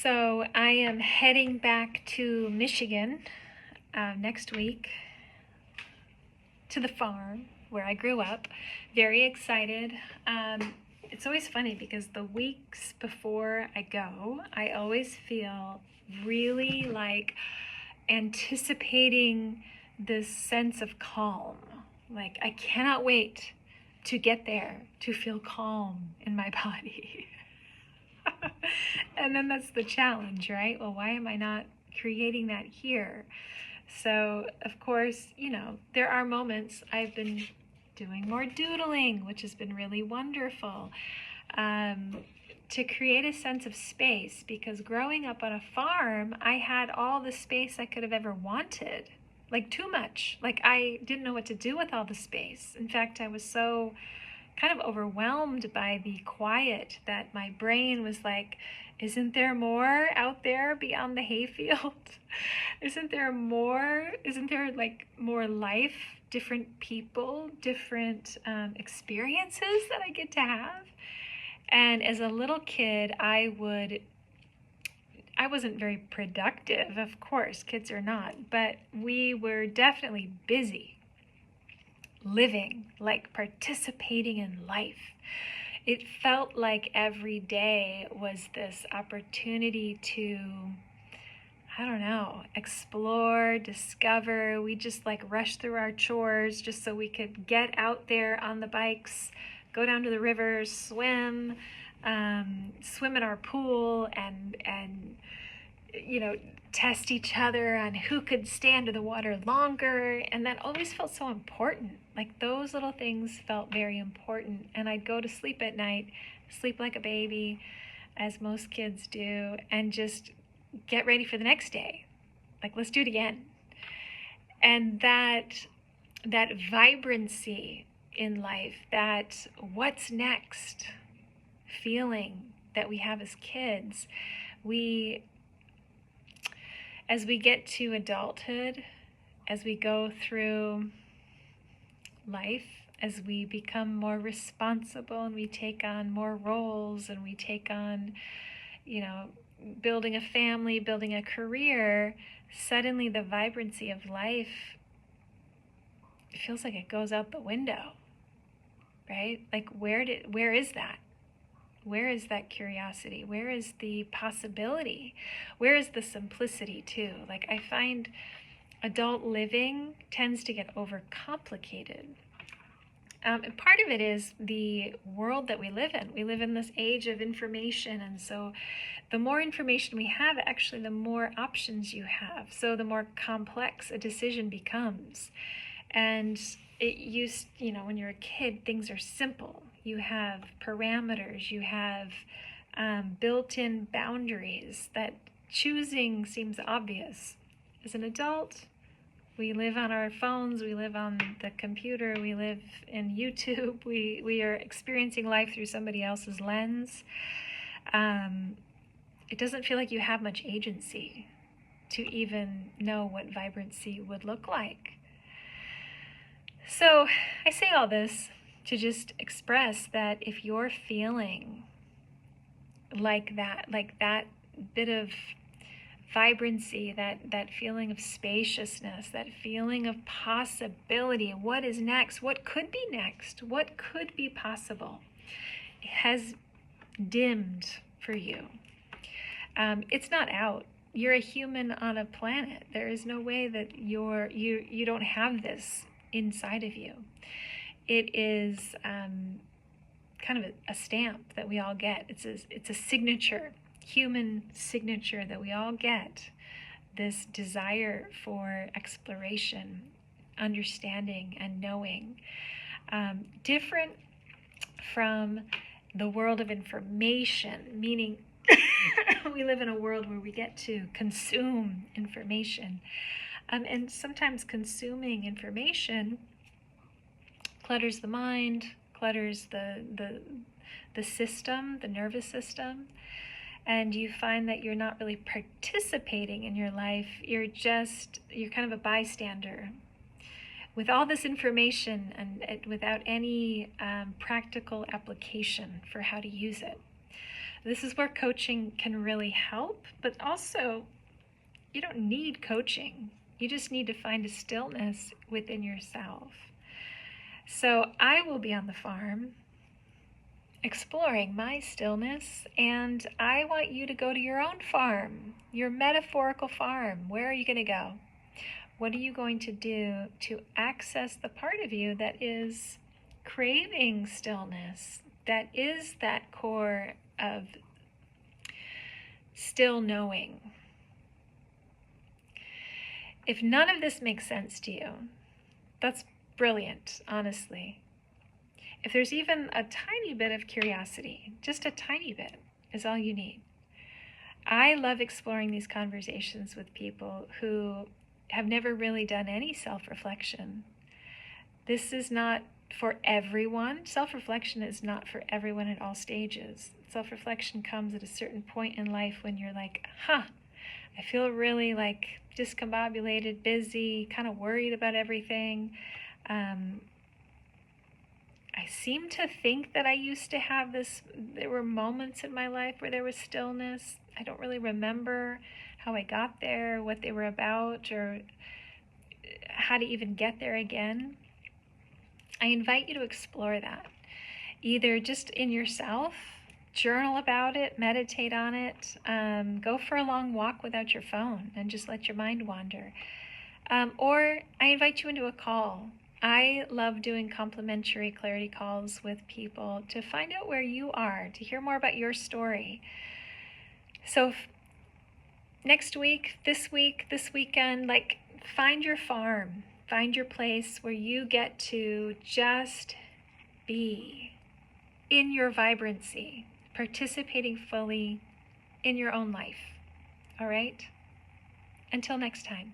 So I am heading back to Michigan next week to the farm where I grew up. Very excited. It's always funny because the weeks before I go, I always feel really like anticipating this sense of calm. Like I cannot wait to get there to feel calm in my body. And then that's the challenge, right? Well, why am I not creating that here? So, of course, there are moments I've been doing more doodling, which has been really wonderful, to create a sense of space, because growing up on a farm, I had all the space I could have ever wanted, like too much. Like I didn't know what to do with all the space. In fact, I was so kind of overwhelmed by the quiet that my brain was like, isn't there more out there beyond the hayfield? Isn't there like more life, different people, different experiences that I get to have? And as a little kid, I wasn't very productive, of course, kids are not, but we were definitely busy living, like participating in life. It felt like every day was this opportunity to, I don't know, explore, discover. We just like rushed through our chores just so we could get out there on the bikes, go down to the river, swim in our pool, and test each other on who could stay under the water longer. And that always felt so important. Like those little things felt very important. And I'd go to sleep at night, sleep like a baby, as most kids do, and just get ready for the next day. Like, let's do it again. And that vibrancy in life, that what's next feeling that we have as kids, as we get to adulthood, as we go through life, as we become more responsible and we take on more roles and we take on, building a family, building a career, suddenly the vibrancy of life, it feels like it goes out the window, right? Like where is that? Where is that curiosity? Where is the possibility? Where is the simplicity too? Like I find adult living tends to get overcomplicated. And part of it is the world that we live in. We live in this age of information, and so the more information we have, actually the more options you have. So the more complex a decision becomes. And it used, when you're a kid, things are simple. You have parameters, you have built-in boundaries that choosing seems obvious. As an adult, we live on our phones, we live on the computer, we live in YouTube, we are experiencing life through somebody else's lens. It doesn't feel like you have much agency to even know what vibrancy would look like. So I say all this to just express that if you're feeling like that bit of vibrancy, that feeling of spaciousness, that feeling of possibility, what is next, what could be next, what could be possible, has dimmed for you. It's not out. You're a human on a planet. There is no way that you don't have this inside of you. It is kind of a stamp that we all get. It's a signature, human signature that we all get. This desire for exploration, understanding, and knowing. Different from the world of information, meaning we live in a world where we get to consume information. And sometimes consuming information clutters the mind, clutters the system, the nervous system, and you find that you're not really participating in your life. You're kind of a bystander with all this information and without any practical application for how to use it. This is where coaching can really help, but also you don't need coaching. You just need to find a stillness within yourself. So I will be on the farm exploring my stillness, and I want you to go to your own farm, your metaphorical farm. Where are you going to go? What are you going to do to access the part of you that is craving stillness, that is that core of still knowing? If none of this makes sense to you, that's brilliant, honestly. If there's even a tiny bit of curiosity, just a tiny bit, is all you need. I love exploring these conversations with people who have never really done any self-reflection. This is not for everyone. Self-reflection is not for everyone at all stages. Self-reflection comes at a certain point in life when you're like, I feel really like discombobulated, busy, kind of worried about everything. I seem to think that I used to have this, there were moments in my life where there was stillness. I don't really remember how I got there, what they were about, or how to even get there again. I invite you to explore that, either just in yourself, journal about it, meditate on it, go for a long walk without your phone and just let your mind wander. Or I invite you into a call. I love doing complimentary clarity calls with people to find out where you are, to hear more about your story. So next week, this weekend, like, find your farm, find your place where you get to just be in your vibrancy, participating fully in your own life. All right? Until next time.